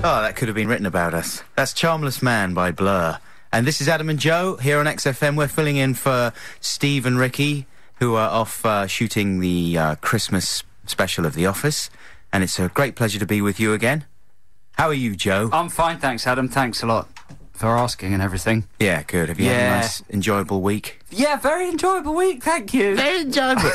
Oh, that could have been written about us. That's Charmless Man by Blur. And this is Adam and Joe here on XFM. We're filling in for Steve and Ricky, who are off shooting the Christmas special of The Office. And it's a great pleasure to be with you again. How are you, Joe? I'm fine, thanks, Adam. Thanks a lot for asking and everything. Yeah, good. Have you had a nice, enjoyable week? Yeah, very enjoyable week, thank you. Very enjoyable.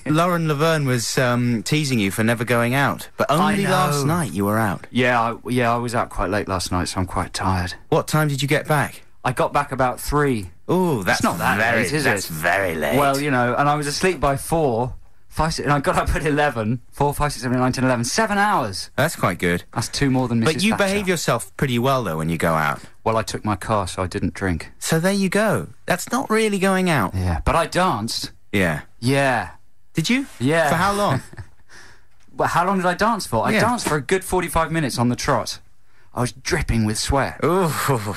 Lauren Laverne was teasing you for never going out, but only last night you were out. Yeah, I was out quite late last night, so I'm quite tired. What time did you get back? I got back about 3. Oh, that's not that very late, is That's it? very late. Well, you know, and I was asleep by 4, 5, 6, and I got up at 11. 4, 5, 6, 7, 8, 9, 10, 11. 7 hours. That's quite good. That's 2 more than Mrs. But you Thatcher. behave yourself pretty well, though, when you go out. Well, I took my car, so I didn't drink. So there you go. That's not really going out. Yeah, but I danced. Yeah. Yeah. Did you? Yeah. For how long? Well, how long did I dance for? I danced for a good 45 minutes on the trot. I was dripping with sweat. Ooh.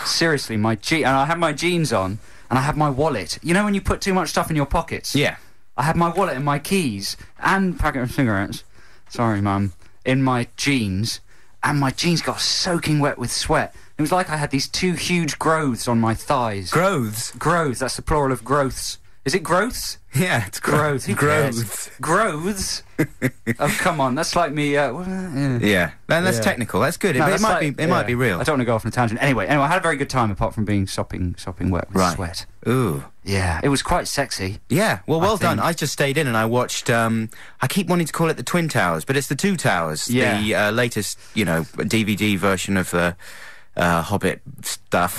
Seriously, and I had my jeans on, and I had my wallet. You know when you put too much stuff in your pockets? Yeah. I had my wallet and my keys and packet of cigarettes. Sorry, Mum. In my jeans, and my jeans got soaking wet with sweat. It was like I had these 2 huge growths on my thighs. Growths? Growths, that's the plural of growths. Is it growths? Yeah, it's Growths. Who cares? Growths. Oh, come on, that's like me... Yeah, that's technical. That's good. No, it might be real. I don't want to go off on a tangent. Anyway, I had a very good time apart from being sopping wet with sweat. Ooh. Yeah, it was quite sexy. Yeah, well done. I just stayed in and I watched, I keep wanting to call it the Twin Towers, but it's the Two Towers. Yeah. The latest, DVD version of the Hobbit stuff.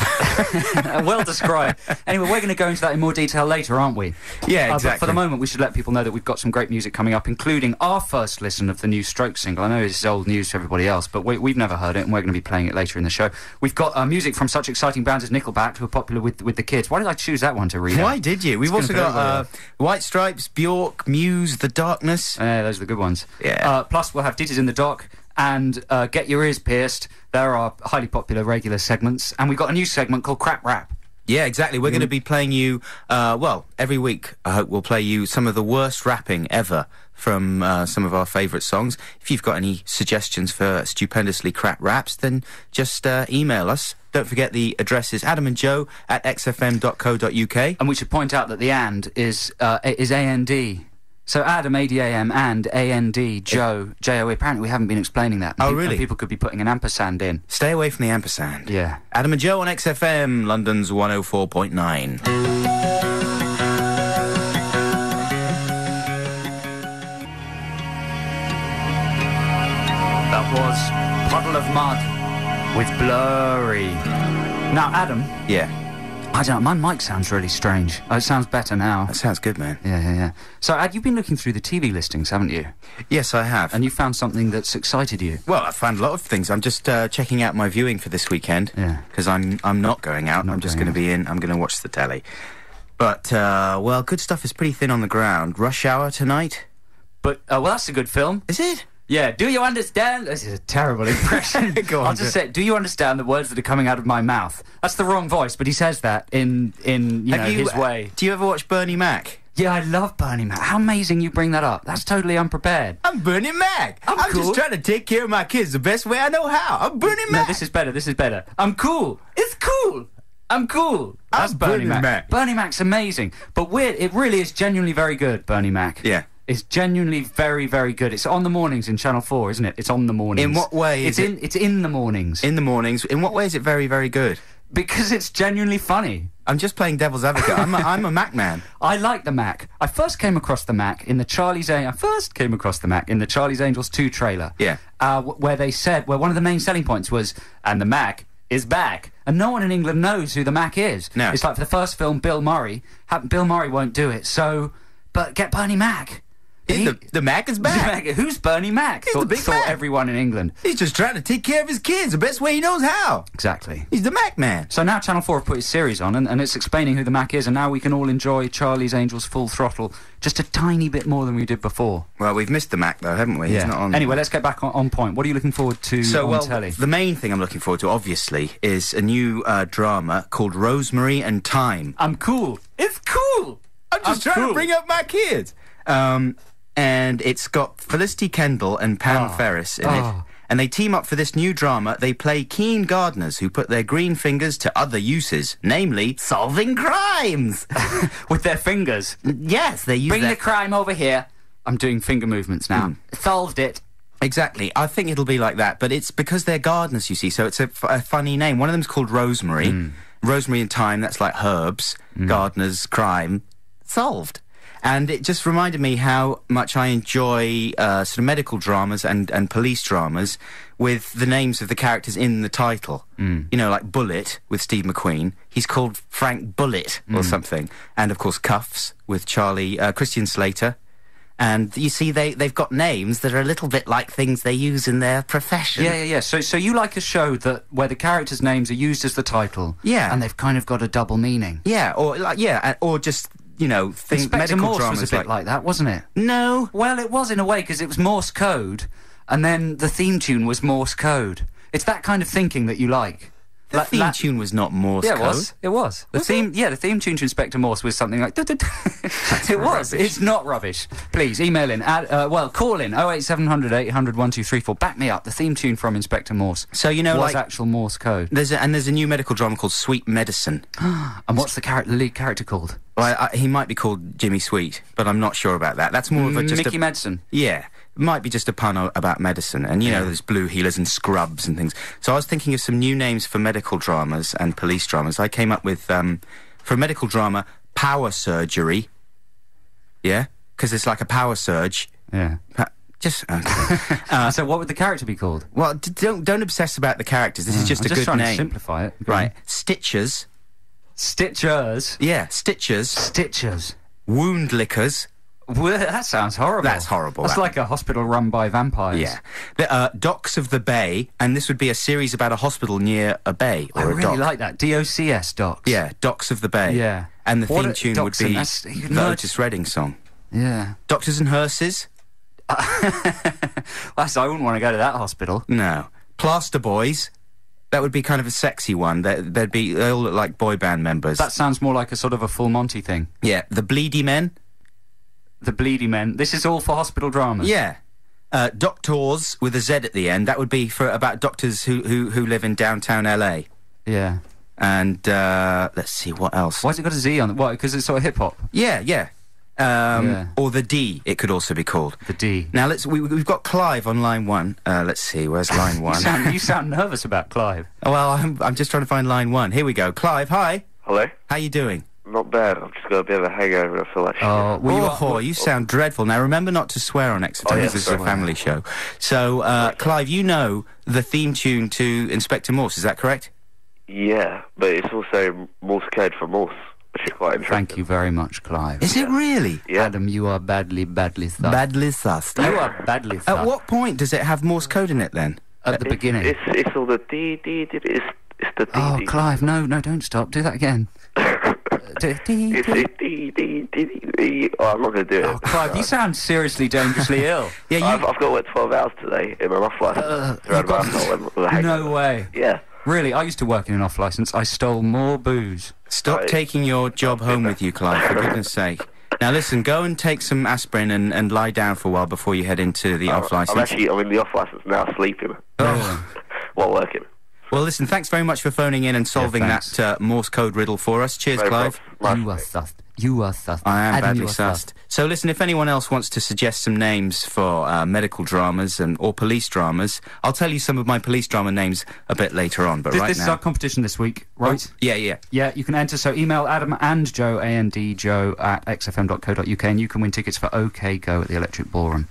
Well described. Anyway, we're going to go into that in more detail later, aren't we? Yeah, exactly. But for the moment, we should let people know that we've got some great music coming up, including our first listen of the new Strokes single. I know this is old news to everybody else, but we've never heard it, and we're going to be playing it later in the show. We've got music from such exciting bands as Nickelback, who are popular with the kids. Why did I choose that one to read? Why did you? We've also got White Stripes, Bjork, Muse, The Darkness. Yeah, those are the good ones. Yeah. Plus, we'll have Ditties in the Dock and Get Your Ears Pierced. They're our highly popular regular segments. And we've got a new segment called Crap Rap. Yeah, exactly. We're going to be playing you, every week, I hope we'll play you some of the worst rapping ever from some of our favourite songs. If you've got any suggestions for stupendously crap raps, then just email us. Don't forget the address is adamandjoe@xfm.co.uk. And we should point out that the and is A-N-D. So Adam, A-D-A-M, and A-N-D, Joe, J-O-E. Apparently we haven't been explaining that. Oh, really? And people could be putting an ampersand in. Stay away from the ampersand. Yeah. Adam and Joe on XFM, London's 104.9. That was Puddle of Mud with Blurry. Now, Adam. Yeah. I don't know, my mic sounds really strange. Oh, it sounds better now. That sounds good, man. Yeah. So, Ad, you've been looking through the TV listings, haven't you? Yes, I have. And you found something that's excited you? Well, I found a lot of things. I'm just checking out my viewing for this weekend. Yeah. Because I'm not going out. I'm just going to be in. I'm going to watch the telly. But, good stuff is pretty thin on the ground. Rush Hour tonight. But, that's a good film. Is it? Yeah, do you understand? This is a terrible impression. Go on, I'll just say, do you understand the words that are coming out of my mouth? That's the wrong voice, but he says that in his way. Do you ever watch Bernie Mac? Yeah, I love Bernie Mac. How amazing you bring that up. That's totally unprepared. I'm Bernie Mac. I'm cool. just trying to take care of my kids the best way I know how. I'm Bernie Mac. No, this is better. I'm cool. It's cool. I'm cool. That's Bernie Mac. Bernie Mac's amazing. But weird, it really is genuinely very good, Bernie Mac. Yeah. It's genuinely very, very good. It's on the mornings in Channel 4, isn't it? It's on the mornings. In what way is it? It's in the mornings. In the mornings. In what way is it very, very good? Because it's genuinely funny. I'm just playing devil's advocate. I'm a Mac man. I like the Mac. I first came across the Mac in the Charlie's Angels 2 trailer. Yeah. Where they said, one of the main selling points was, and the Mac is back. And no one in England knows who the Mac is. No. It's like for the first film, Bill Murray. Bill Murray won't do it, but get Bernie Mac. The Mac is back. Who's Bernie Mac? He's the big Mac. Everyone in England. He's just trying to take care of his kids the best way he knows how. Exactly. He's the Mac man. So now Channel 4 have put his series on, and it's explaining who the Mac is, and now we can all enjoy Charlie's Angels Full Throttle just a tiny bit more than we did before. Well, we've missed the Mac, though, haven't we? Yeah. He's not on. Anyway, let's get back on point. What are you looking forward to on telly? The main thing I'm looking forward to, obviously, is a new drama called Rosemary and Thyme. I'm cool. It's cool. I'm just trying to bring up my kids. And it's got Felicity Kendal and Pam Ferris in it. and they team up for this new drama. They play keen gardeners who put their green fingers to other uses, namely solving crimes. With their fingers. Yes, they use Bring the crime over here. I'm doing finger movements now. Solved it. Exactly. I think it'll be like that, but it's because they're gardeners, you see, so it's a funny name. One of them's called Rosemary. Rosemary and thyme, that's like herbs. Gardeners, crime. Solved. And it just reminded me how much I enjoy sort of medical dramas and police dramas with the names of the characters in the title. You know, like Bullet with Steve McQueen. He's called Frank Bullet or something. And, of course, Cuffs with Christian Slater. And you see, they've got names that are a little bit like things they use in their profession. Yeah. So you like a show where the characters' names are used as the title, Yeah, and they've kind of got a double meaning. Yeah, or just Inspector medical Morse dramas was a bit like that, wasn't it? No, well, it was in a way because it was Morse code, and then the theme tune was Morse code. It's that kind of thinking that you like. The theme tune was not Morse code. Yeah, it was. The theme tune to Inspector Morse was something like... It was. It's not rubbish. Please, email in. Call in 08700 800 1234. Back me up. The theme tune from Inspector Morse was actual Morse code. There's a new medical drama called Sweet Medicine. And what's the lead character called? Well, he might be called Jimmy Sweet, but I'm not sure about that. That's more of Mickey Medicine. Yeah. It might be just a pun about medicine. And, there's blue healers and scrubs and things. So I was thinking of some new names for medical dramas and police dramas. I came up with, for a medical drama, Power Surgery. Yeah? Because it's like a power surge. Yeah. Okay. So what would the character be called? Well, don't obsess about the characters. This is just a good trying name. To simplify it. Right. Stitchers. Stitchers? Yeah, Stitchers. Stitchers. Wound lickers. Well, that sounds horrible. That's horrible. That's like a hospital run by vampires. Yeah. The Docks of the Bay, and this would be a series about a hospital near a bay or I a really dock. like that. DOCS, Docks. Yeah, Docks of the Bay. Yeah. And the theme tune would be the Otis Redding song. Yeah. Doctors and Hearses? I wouldn't want to go to that hospital. No. Plaster Boys? That would be kind of a sexy one. They all look like boy band members. That sounds more like a sort of a Full Monty thing. Yeah. The Bleedy Men? The Bleedy Men. This is all for hospital dramas. Yeah. Doctors with a Z at the end. That would be about doctors who live in downtown LA. Yeah. And let's see, what else? Why has it got a Z on it? Why? Because it's sort of hip hop. Yeah. Or the D, it could also be called. The D. Now we've got Clive on line 1. Let's see, where's line 1? You sound nervous about Clive. Well, I'm just trying to find line 1. Here we go. Clive, hi. Hello. How you doing? Not bad. I've just got a bit of a hangover. I feel like shit. You sound dreadful. Now remember not to swear on XFM. This is a family show. So, Clive, you know the theme tune to Inspector Morse, is that correct? Yeah, but it's also Morse code for Morse, which is quite interesting. Thank you very much, Clive. Is it really? Yeah. Adam, you are badly sussed. Badly sussed. You are badly sussed. At what point does it have Morse code in it then? At the beginning. It's all the D. It's the D. Oh, Clive, no, don't stop. Do that again. It's D. Oh, I'm not going to do it. Oh, Clive, you sound seriously dangerously ill. Yeah, I've got to work 12 hours today in my off license. No way. Yeah. Really, I used to work in an off license. I stole more booze. Stop taking your job home with you, Clive, for goodness sake. Now listen, go and take some aspirin and lie down for a while before you head into the off license. I'm in the off license now, sleeping. Oh. While working. Well, listen, thanks very much for phoning in and solving that Morse code riddle for us. Cheers, Clive. You are sussed. You are sussed. I am Adam, badly sussed. So listen, if anyone else wants to suggest some names for medical dramas or police dramas, I'll tell you some of my police drama names a bit later on, but this is our competition this week, right? Oh, yeah. Yeah, you can enter, so email Adam and Joe, Joe at xfm.co.uk, and you can win tickets for OK Go at the Electric Ballroom.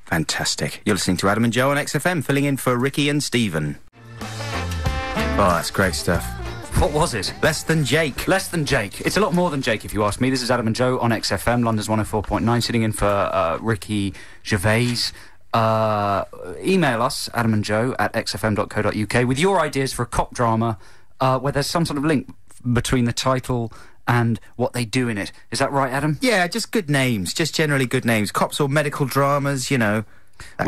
Fantastic. You're listening to Adam and Joe on XFM, filling in for Ricky and Stephen. Oh, that's great stuff. What was it? Less Than Jake. Less Than Jake. It's a lot more than Jake, if you ask me. This is Adam and Joe on XFM, London's 104.9, sitting in for Ricky Gervais. Email us, Adam and Joe at xfm.co.uk, with your ideas for a cop drama where there's some sort of link between the title and what they do in it. Is that right, Adam? Yeah, just good names. Just generally good names. Cops or medical dramas, that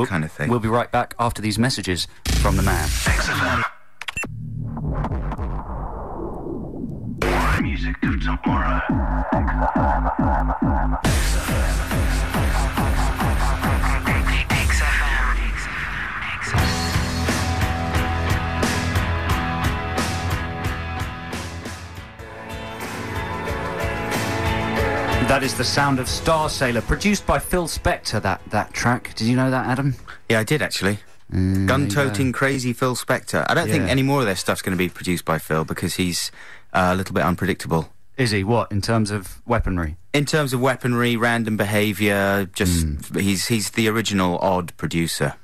kind of thing. We'll be right back after these messages from the man. XFM. Music of tomorrow. XFM. That is the sound of Star Sailor, produced by Phil Spector, that track. Did you know that, Adam? Yeah, I did, actually. Gun-toting, crazy Phil Spector. I don't think any more of their stuff's going to be produced by Phil because he's a little bit unpredictable. Is he? What, in terms of weaponry? In terms of weaponry, random behaviour, just... He's the original odd producer.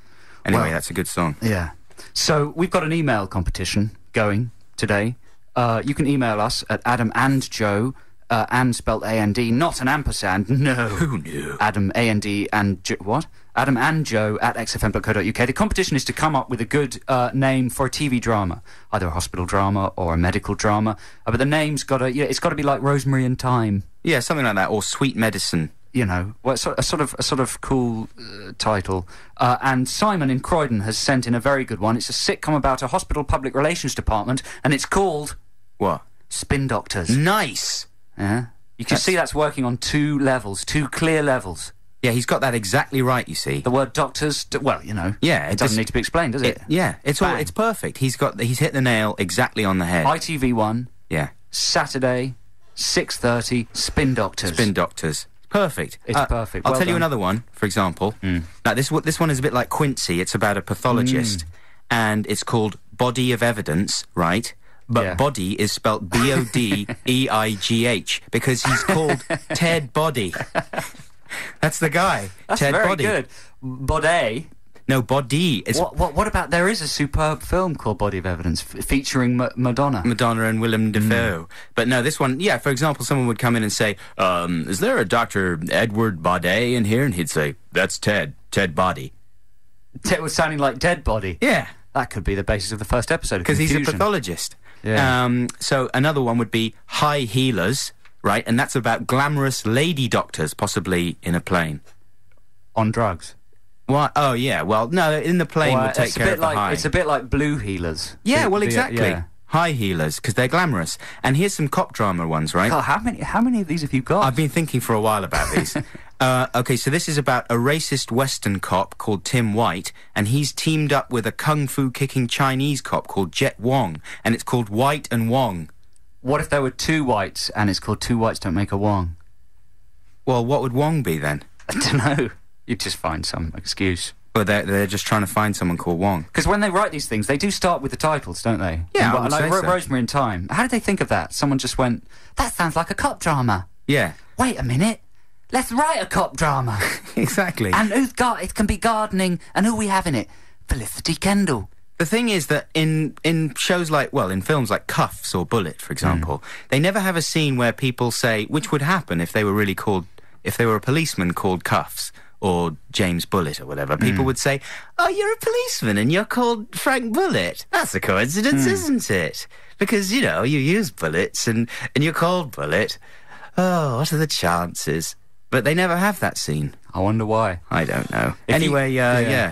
Anyway, that's a good song. Yeah. So, we've got an email competition going today. You can email us at adamandjoe, and spelled A-N-D, not an ampersand, no. Who knew? Adam, A-N-D, and what? Adam and Joe at xfm.co.uk. The competition is to come up with a good name for a TV drama, either a hospital drama or a medical drama. But the name's got to, it's got to be like Rosemary and Thyme. Yeah, something like that, or Sweet Medicine. You know, well, a sort of cool title. And Simon in Croydon has sent in a very good one. It's a sitcom about a hospital public relations department, and it's called... What? Spin Doctors. Nice! Yeah. You can see that's working on two levels, two clear levels. Yeah, he's got that exactly right, you see. The word doctors, well, you know, yeah, it doesn't need to be explained, does it? Yeah, it's perfect. He's hit the nail exactly on the head. ITV1. Yeah. Saturday, 6:30, Spin Doctors. Spin Doctors. Perfect. It's perfect. I'll tell you another one, for example. Now, this one is a bit like Quincy. It's about a pathologist, and it's called Body of Evidence, right? But body is spelt B-O-D-E-I-G-H because he's called Ted Body. That's the guy. That's Ted very Body. good. Body. No, Body. What about, there is a superb film called Body of Evidence featuring Madonna. Madonna and Willem Dafoe. But no, this one, for example, someone would come in and say, is there a Dr. Edward Body in here? And he'd say, that's Ted Body. Ted was sounding like Dead Body. Yeah. That could be the basis of the first episode of Because he's a Confusion. pathologist. Yeah. So another one would be High Healers, right? And that's about glamorous lady doctors, possibly in a plane. On drugs. What? Oh, yeah. Well, no, in the plane would take care of the high. It's a bit like Blue Healers. Yeah, exactly. High Healers, because they're glamorous. And here's some cop drama ones, right? God, how many of these have you got? I've been thinking for a while about these. Okay, so this is about a racist Western cop called Tim White, and he's teamed up with a kung fu kicking Chinese cop called Jet Wong, and it's called White and Wong. What if there were two whites, and it's called Two Whites Don't Make a Wong? Well, what would Wong be then? I don't know. You'd just find some excuse. Well, they're just trying to find someone called Wong. Because when they write these things, they do start with the titles, don't they? Yeah, and, I would like say so. Rosemary and Thyme. How did they think of that? Someone just went, that sounds like a cop drama. Yeah. Wait a minute. Let's write a cop drama. Exactly. And it can be gardening, and who we have in it? Felicity Kendall. The thing is that in shows like, in films like Cuffs or Bullet, for example, they never have a scene where people say, which would happen if they were a policeman called Cuffs or James Bullet or whatever. People would say, oh, you're a policeman and you're called Frank Bullet. That's a coincidence, isn't it? Because, you use bullets and you're called Bullet. Oh, what are the chances? But they never have that scene. I wonder why. I don't know. Anyway,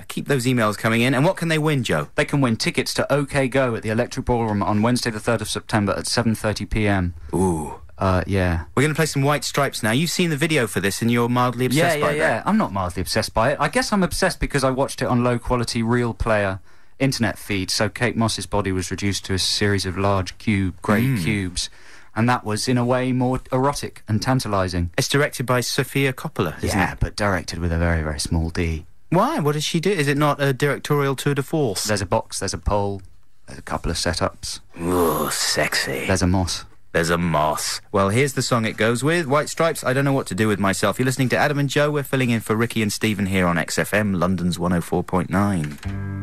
keep those emails coming in. And what can they win, Joe? They can win tickets to OK Go at the Electric Ballroom on Wednesday the 3rd of September at 7:30 p.m. Ooh. Yeah. We're going to play some White Stripes now. You've seen the video for this and you're mildly obsessed by that. Yeah. I'm not mildly obsessed by it. I guess I'm obsessed because I watched it on low-quality Real Player internet feed, so Kate Moss's body was reduced to a series of large grey cubes. And that was, in a way, more erotic and tantalising. It's directed by Sofia Coppola, isn't it? Yeah, but directed with a very, very small D. Why? What does she do? Is it not a directorial tour de force? There's a box, there's a pole, there's a couple of setups. Ooh, sexy. There's a moss. There's a moss. Well, here's the song it goes with. White Stripes, I Don't Know What to Do With Myself. You're listening to Adam and Joe. We're filling in for Ricky and Stephen here on XFM, London's 104.9.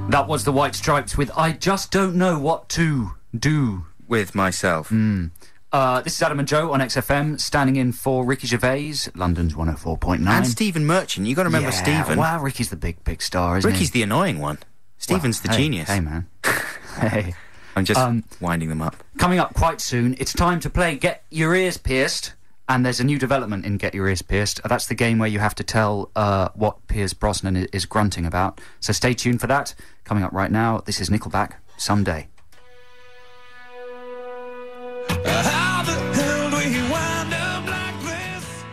That was the White Stripes with I Just Don't Know What to Do With Myself. This is Adam and Joe on XFM, standing in for Ricky Gervais, London's 104.9. And Stephen Merchant. You got to remember Stephen. Wow, Ricky's the big star, isn't Ricky's the annoying one. Stephen's the genius. Hey, man. Hey. I'm just winding them up. Coming up quite soon, it's time to play Get Your Ears Pierced. And there's a new development in Get Your Ears Pierced. That's the game where you have to tell what Pierce Brosnan is grunting about. So stay tuned for that. Coming up right now, this is Nickelback, Someday. How the hell do we wind up like this?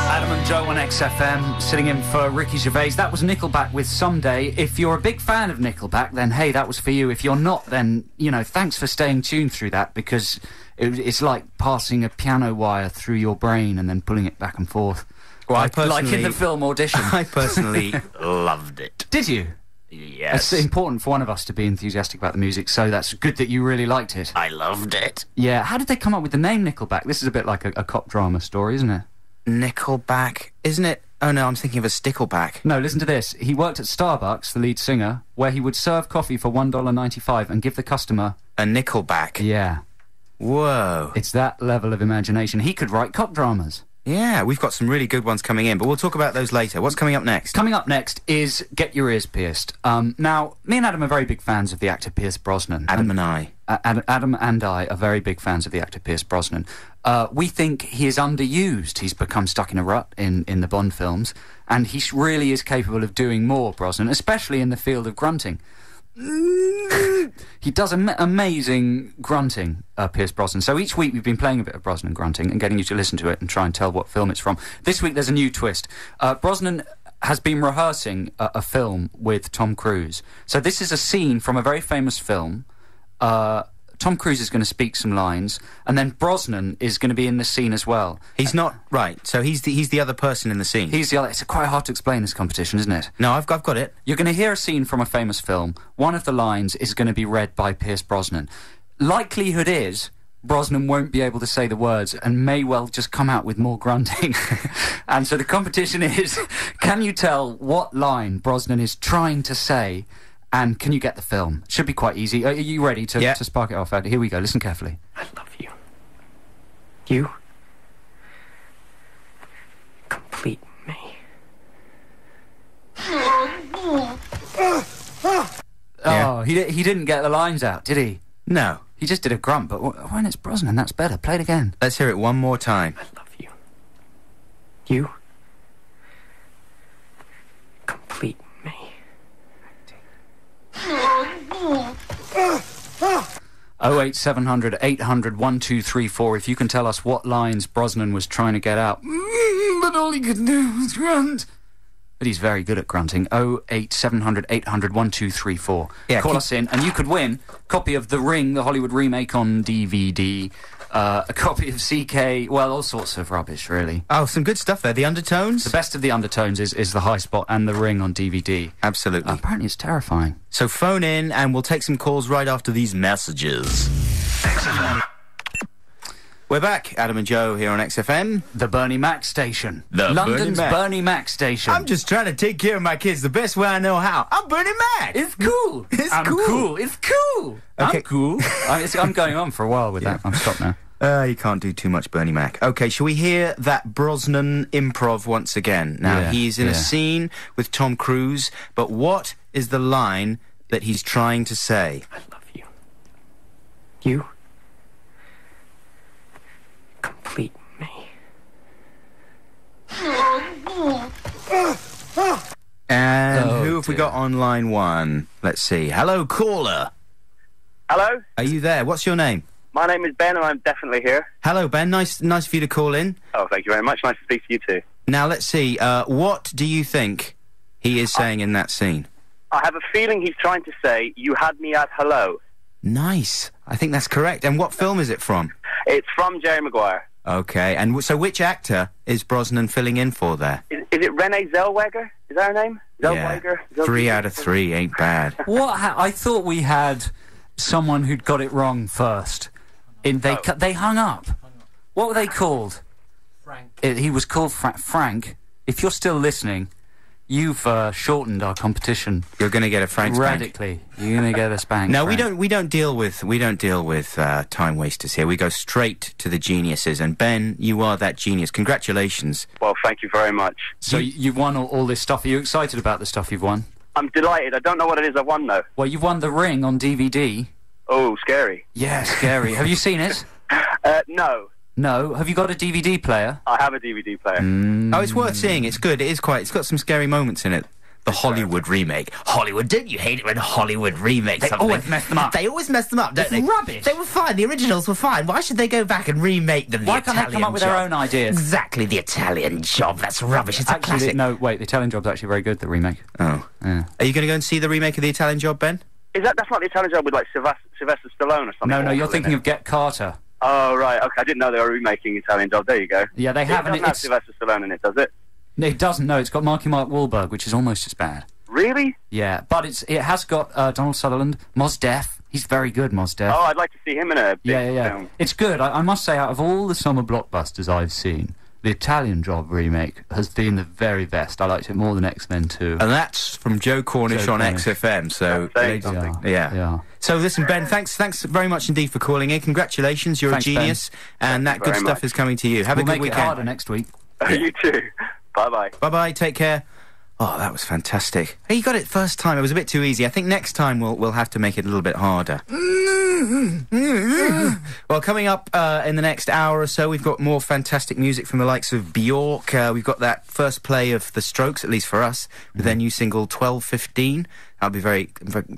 Adam and Joe on on XFM, sitting in for Ricky Gervais. That was Nickelback with Someday. If you're a big fan of Nickelback, then hey, that was for you. If you're not, then, you know, thanks for staying tuned through that, because it's like passing a piano wire through your brain and then pulling it back and forth. Well, like in the film Audition. I personally loved it. Did you? Yes. It's important for one of us to be enthusiastic about the music, so that's good that you really liked it. I loved it. Yeah, how did they come up with the name Nickelback? This is a bit like a cop drama story, isn't it? Nickelback, isn't it? Oh no, I'm thinking of a Stickleback. No, listen to this. He worked at Starbucks, the lead singer, where he would serve coffee for $1.95 and give the customer... A Nickelback. Yeah. Whoa. It's that level of imagination. He could write cop dramas. Yeah, we've got some really good ones coming in, but we'll talk about those later. What's coming up next? Coming up next is Get Your Ears Pierced. Now, me and Adam are very big fans of the actor Pierce Brosnan. Adam and I. Adam and I are very big fans of the actor Pierce Brosnan. We think he is underused. He's become stuck in a rut in the Bond films, and he really is capable of doing more, Brosnan, especially in the field of grunting. He does amazing grunting, Pierce Brosnan. So each week we've been playing a bit of Brosnan grunting and getting you to listen to it and try and tell what film it's from. This week there's a new twist. Brosnan has been rehearsing a film with Tom Cruise. So this is a scene from a very famous film. Tom Cruise is going to speak some lines, and then Brosnan is going to be in the scene as well. He's not right. So he's the other person in the scene. He's the other. It's quite hard to explain, this competition, isn't it? No, I've got it. You're going to hear a scene from a famous film. One of the lines is going to be read by Pierce Brosnan. Likelihood is Brosnan won't be able to say the words and may well just come out with more grunting. And so the competition is, can you tell what line Brosnan is trying to say? And can you get the film? Should be quite easy. Are you ready to spark it off, Ed? Here we go. Listen carefully. I love you. You complete me. Oh, he didn't get the lines out, did he? No. He just did a grunt, but when it's Brosnan, that's better. Play it again. Let's hear it one more time. I love you. You complete me. 08700 800 1234 if you can tell us what lines Brosnan was trying to get out. But all he could do was grunt. But he's very good at grunting. 08700 800 1234. Yeah, Call us in, and you could win a copy of The Ring, the Hollywood remake on DVD, a copy of CK, well, all sorts of rubbish, really. Oh, some good stuff there. The Undertones? The best of the Undertones is The High Spot and The Ring on DVD. Absolutely. Apparently it's terrifying. So phone in, and we'll take some calls right after these messages. XFM. We're back, Adam and Joe here on XFM. The Bernie Mac station. Bernie London's Mac. Bernie Mac station. I'm just trying to take care of my kids the best way I know how. I'm Bernie Mac. It's cool. It's cool. It's cool. Okay. I'm cool. I'm going on for a while with that. I'm stopped now. You can't do too much Bernie Mac. Okay, shall we hear that Brosnan improv once again? Now, he's in a scene with Tom Cruise, but what is the line that he's trying to say? I love you. You complete me. And Oh, who have we dear. got on line one? Let's see. Hello, caller. Hello, Are you there? What's your name? my name is Ben and I'm definitely here. Hello, Ben. Nice for you to call in. Oh, thank you very much. Nice to speak to you too. Now, let's see. What do you think he is saying in that scene? I have a feeling he's trying to say, you had me at hello. Nice. I think that's correct. And what film is it from? It's from Jerry Maguire. Okay. And so which actor is Brosnan filling in for there? Is it Renee Zellweger? Is that her name? Zellweger? 3 out of 3 ain't bad. I thought we had someone who'd got it wrong first. They hung up. What were they called? Frank. He was called Frank. If you're still listening, you've shortened our competition You're going to get a Frank spank. radically. You're going to get a spank. No, Frank. we don't deal with time wasters here. We go straight to the geniuses. And Ben, you are that genius. Congratulations. Well, thank you very much. So you've won all this stuff. Are you excited about the stuff you've won? I'm delighted. I don't know what it is I've won though. Well, you've won The Ring on DVD. Oh, scary. Yeah, scary. Have you seen it? No, No. Have you got a DVD player? I have a DVD player. Oh, it's worth seeing. It's good. It's got some scary moments in it. The Hollywood remake. Hollywood, don't you hate it when Hollywood remakes something? always mess them up. They always mess them up, don't they? Rubbish. They were fine. The originals were fine. Why should they go back and remake them? Why can't they come up with their own ideas? Exactly, The Italian Job. That's rubbish. It's a Actually, classic. no, wait, The Italian Job's actually very good, the remake. Oh. Yeah. Are you going to go and see the remake of The Italian Job, Ben? That's not the Italian Job with like Sylvester Stallone or something? No, you're awful in thinking it? of Get Carter. Oh right, okay. I didn't know they were remaking Italian Job. There you go. Yeah, they It have, and doesn't have it's... Sylvester Stallone in it, does it? It doesn't, no, it's got Mark Wahlberg, which is almost as bad. Really? Yeah, but it has got Donald Sutherland, Mos Def. He's very good, Mos Def. Oh, I'd like to see him in a big Yeah. film. It's good. I must say, out of all the summer blockbusters I've seen, the Italian Job remake has been the very best. I liked it more than X-Men 2. And that's from Joe Cornish Joe on Cornish. XFM. So, That's saying something. yeah. So listen, Ben, thanks very much indeed for calling in. Congratulations, you're Thanks, a genius, and that you good very stuff much. is coming to you. Have We'll a good make weekend. it harder next week. You too. Bye-bye. Bye-bye, take care. Oh, that was fantastic. Hey, you got it first time. It was a bit too easy. I think next time we'll have to make it a little bit harder. Well, coming up in the next hour or so, we've got more fantastic music from the likes of Bjork. We've got that first play of The Strokes, at least for us, with their new single 12:15. I'll be very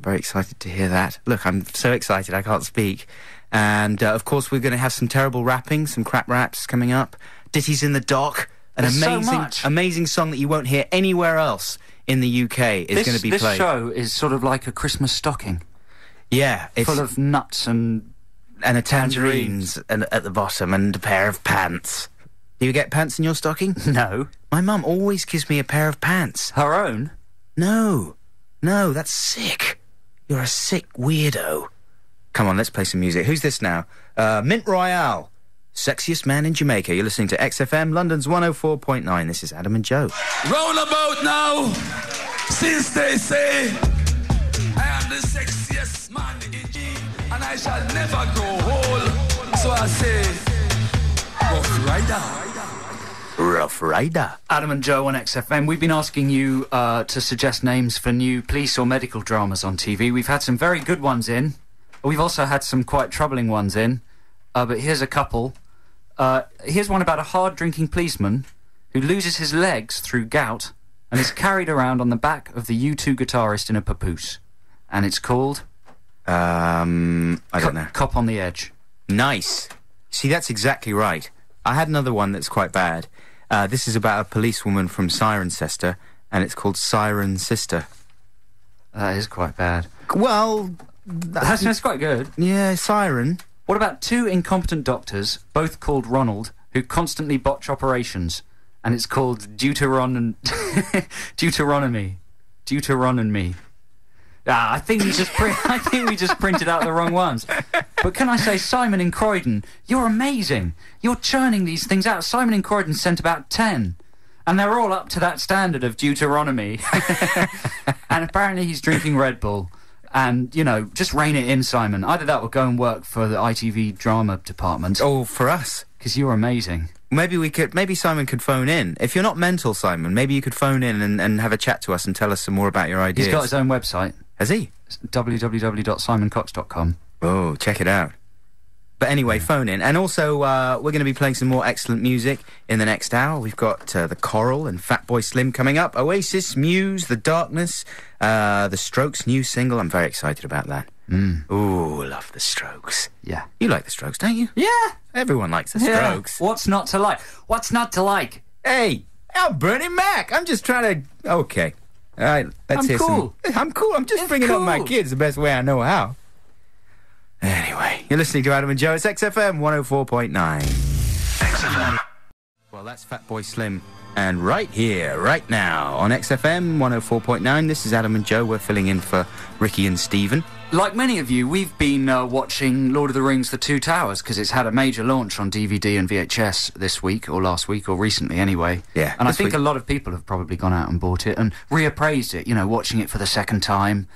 excited to hear that. Look, I'm so excited I can't speak. And, of course, we're going to have some terrible rapping, some crap raps coming up. Ditties in the Dock. An There's so amazing, much. amazing song that you won't hear anywhere else in the UK is going to be This played. show is sort of like a Christmas stocking, Yeah, it's full of nuts and... and a tangerines and at the bottom and a pair of pants. Do you get pants in your stocking? No. My mum always gives me a pair of pants. Her own? No, that's sick. You're a sick weirdo. Come on, let's play some music. Who's this now? Mint Royale. Sexiest Man in Jamaica. You're listening to XFM, London's 104.9. This is Adam and Joe. Roundabout now, since they say I am the sexiest man in G, and I shall never grow old. So I say, Rough Rider. Rough Rider. Adam and Joe on XFM. We've been asking you to suggest names for new police or medical dramas on TV. We've had some very good ones in. We've also had some quite troubling ones in. But here's a couple. Here's one about a hard-drinking policeman who loses his legs through gout and is carried around on the back of the U2 guitarist in a papoose. And it's called... I don't know. Cop on the Edge. Nice. See, that's exactly right. I had another one that's quite bad. This is about a policewoman from Cirencester, and it's called Siren Sister. That is quite bad. Well, That's quite good. yeah, Siren. What about two incompetent doctors, both called Ronald, who constantly botch operations? And it's called Deuteronomy. I think we just printed out the wrong ones. But can I say, Simon in Croydon, you're amazing. You're churning these things out. Simon in Croydon sent about 10. And they're all up to that standard of Deuteronomy. And apparently he's drinking Red Bull. And, you know, just rein it in, Simon. Either that or go and work for the ITV drama department. Oh, for us. Because you're amazing. Maybe Simon could phone in. If you're not mental, Simon, maybe you could phone in and have a chat to us and tell us some more about your ideas. He's got his own website. Has he? It's www.simoncox.com. Oh, check it out. But anyway, phone in. And also, we're going to be playing some more excellent music in the next hour. We've got The Coral and Fatboy Slim coming up. Oasis, Muse, The Darkness, The Strokes' new single. I'm very excited about that. Ooh, love The Strokes. Yeah. You like The Strokes, don't you? Yeah. Everyone likes The Strokes. What's not to like? What's not to like? Hey, I'm Bernie Mac. I'm just trying to... Okay. All right, let's I'm hear cool. some... I'm cool. I'm just It's bringing up my cool. kids the best way I know how. Anyway, you're listening to Adam and Joe. It's XFM 104.9. XFM. Well, that's Fatboy Slim. And right here, right now, on XFM 104.9, this is Adam and Joe. We're filling in for Ricky and Stephen. Like many of you, we've been watching Lord of the Rings The Two Towers because it's had a major launch on DVD and VHS this week, or last week, or recently anyway. Yeah, And I this think week. a lot of people have probably gone out and bought it and reappraised it, you know, watching it for the second time,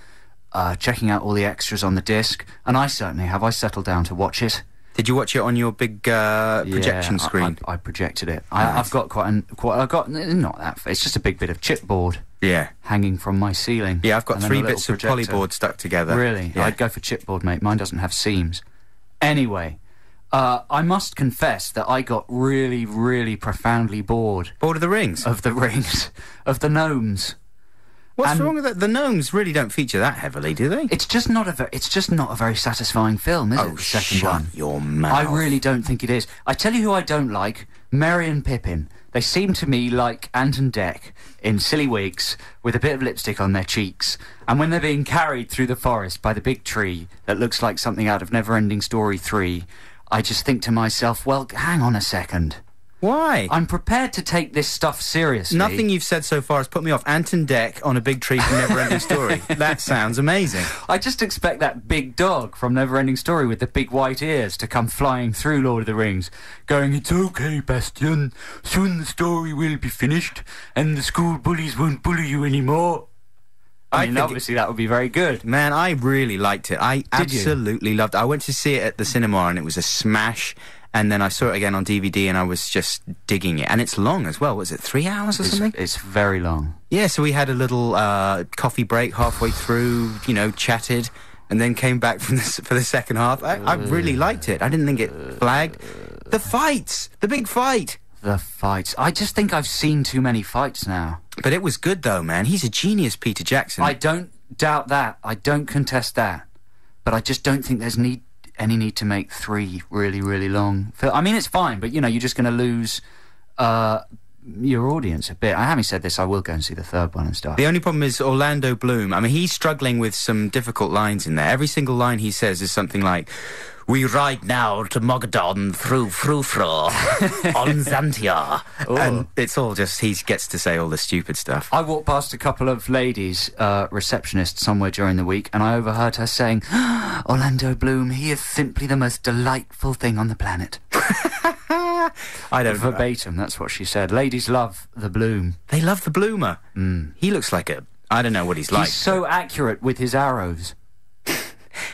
checking out all the extras on the disc. And I certainly have. I settled down to watch it. Did you watch it on your big projection screen? I projected it. Nice. I've got I've got not that. It's just a big bit of chipboard Yeah. hanging from my ceiling. Yeah, I've got and then 3 a little bits of projector. polyboard stuck together. Really? Yeah. I'd go for chipboard, mate. Mine doesn't have seams. Anyway, I must confess that I got really, really profoundly bored Bored of the Rings? of the rings, of the gnomes. What's And wrong with that? The gnomes really don't feature that heavily, do they? it's just not a very satisfying film, is it? The second shut one. your mouth. I really don't think it is. I tell you who I don't like: Merry and Pippin. They seem to me like Ant and Dec in silly wigs with a bit of lipstick on their cheeks. And when they're being carried through the forest by the big tree that looks like something out of Neverending Story 3, I just think to myself, well, hang on a second. Why? I'm prepared to take this stuff seriously. Nothing you've said so far has put me off. Ant and Dec on a big tree from Neverending Story. That sounds amazing. I just expect that big dog from Neverending Story with the big white ears to come flying through Lord of the Rings, going, "It's okay, Bastian. Soon the story will be finished, and the school bullies won't bully you anymore." I mean, think obviously that would be very good. Man, I really liked it. I Did you? absolutely loved it. I went to see it at the cinema and it was a smash. And then I saw it again on DVD and I was just digging it. And it's long as well. Was it 3 hours or something? It's very long. Yeah, so we had a little coffee break halfway through, chatted, and then came back for the second half. I really liked it. I didn't think it flagged. The fights! The big fight! The fights. I just think I've seen too many fights now. But it was good, though, man. He's a genius, Peter Jackson. I don't doubt that. I don't contest that. But I just don't think there's any need to make 3 really, really long. I mean, it's fine, but, you're just going to lose your audience a bit. Having said this, I will go and see the third one and stuff. The only problem is Orlando Bloom. I mean, he's struggling with some difficult lines in there. Every single line he says is something like, "We ride now to Mogadon through Frou-Frou on Xantia." And it's all just, he gets to say all the stupid stuff. I walked past a couple of ladies, receptionists somewhere during the week, and I overheard her saying, "Orlando Bloom, he is simply the most delightful thing on the planet." I don't know. Verbatim, that's what she said. Ladies love the Bloom. They love the Bloomer. He looks like I don't know what he's like. He's so accurate with his arrows.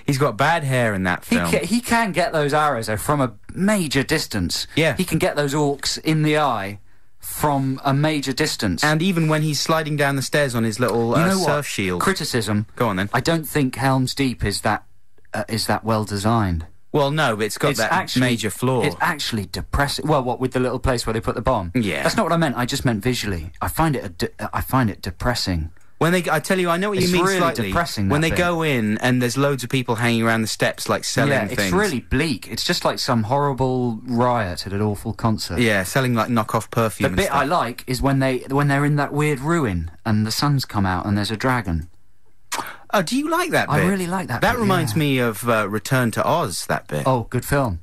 He's got bad hair in that film. He can get those arrows, though, from a major distance. Yeah. He can get those orcs in the eye from a major distance. And even when he's sliding down the stairs on his little surf shield. Criticism. Go on then. I don't think Helm's Deep is that well designed. Well, no, but it's got major flaw. It's actually depressing. Well, what, with the little place where they put the bomb? Yeah. That's not what I meant. I just meant visually. I find it depressing. When I tell you, I know what you mean really slightly. Depressing, when that they bit. go in and there's loads of people hanging around the steps, like selling things. It's really bleak. It's just like some horrible riot at an awful concert. Yeah, selling like knockoff perfume. The bit I like is when they're in that weird ruin and the sun's come out and there's a dragon. Oh, do you like that bit? I really like that That bit, reminds me of Return to Oz, that bit. Oh, good film.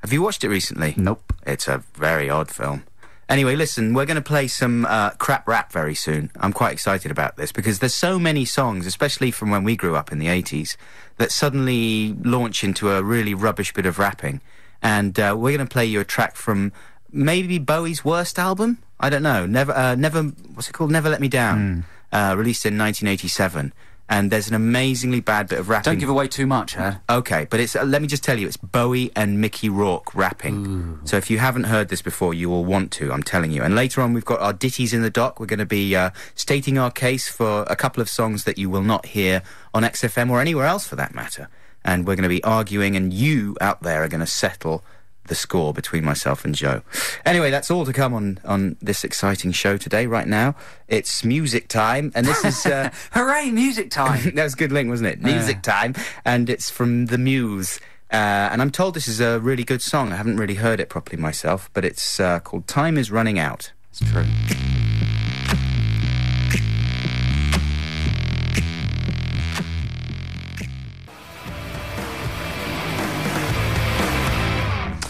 Have you watched it recently? Nope. It's a very odd film. Anyway, listen, we're going to play some crap rap very soon. I'm quite excited about this because there's so many songs, especially from when we grew up in the 80s, that suddenly launch into a really rubbish bit of rapping. And we're going to play you a track from maybe Bowie's worst album? I don't know. What's it called? Never Let Me Down. Released in 1987. And there's an amazingly bad bit of rapping. Don't give away too much, Ed. Okay, but it's let me just tell you, it's Bowie and Mickey Rourke rapping. Ooh. So if you haven't heard this before, you will want to, I'm telling you. And later on, we've got our ditties in the dock. We're going to be stating our case for a couple of songs that you will not hear on XFM or anywhere else for that matter. And we're going to be arguing, and you out there are going to settle the score between myself and Joe. Anyway, that's all to come on this exciting show today. Right now, it's music time, and this is... Hooray, music time! That was a good link, wasn't it? Music time, and it's from The Muse. And I'm told this is a really good song. I haven't really heard it properly myself, but it's called Time Is Running Out. It's true.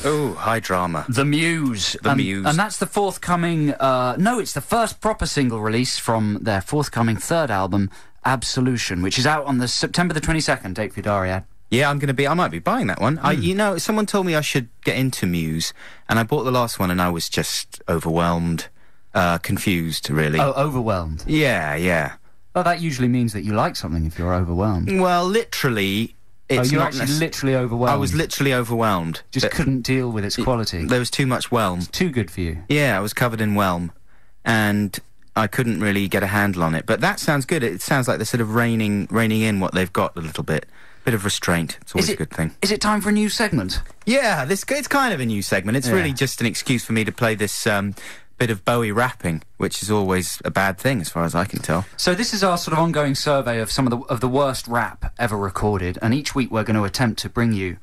Oh, high drama. The Muse. The Muse. And that's the forthcoming... no, it's the first proper single release from their forthcoming third album, Absolution, which is out on the September the 22nd, date for your diary, Ad. Yeah, I might be buying that one. Someone told me I should get into Muse, and I bought the last one and I was just overwhelmed, confused, really. Oh, overwhelmed? Yeah. Well, that usually means that you like something if you're overwhelmed. Well, literally... You're actually literally overwhelmed. I was literally overwhelmed. Just couldn't deal with its quality. There was too much whelm. It's too good for you. Yeah, I was covered in whelm. And I couldn't really get a handle on it. But that sounds good. It sounds like they're sort of reining in what they've got a little bit. Bit of restraint. It's always a good thing. Is it time for a new segment? Yeah, it's kind of a new segment. It's really just an excuse for me to play this bit of Bowie rapping, which is always a bad thing as far as I can tell. So this is our sort of ongoing survey of some of the worst rap ever recorded, and each week we're going to attempt to bring you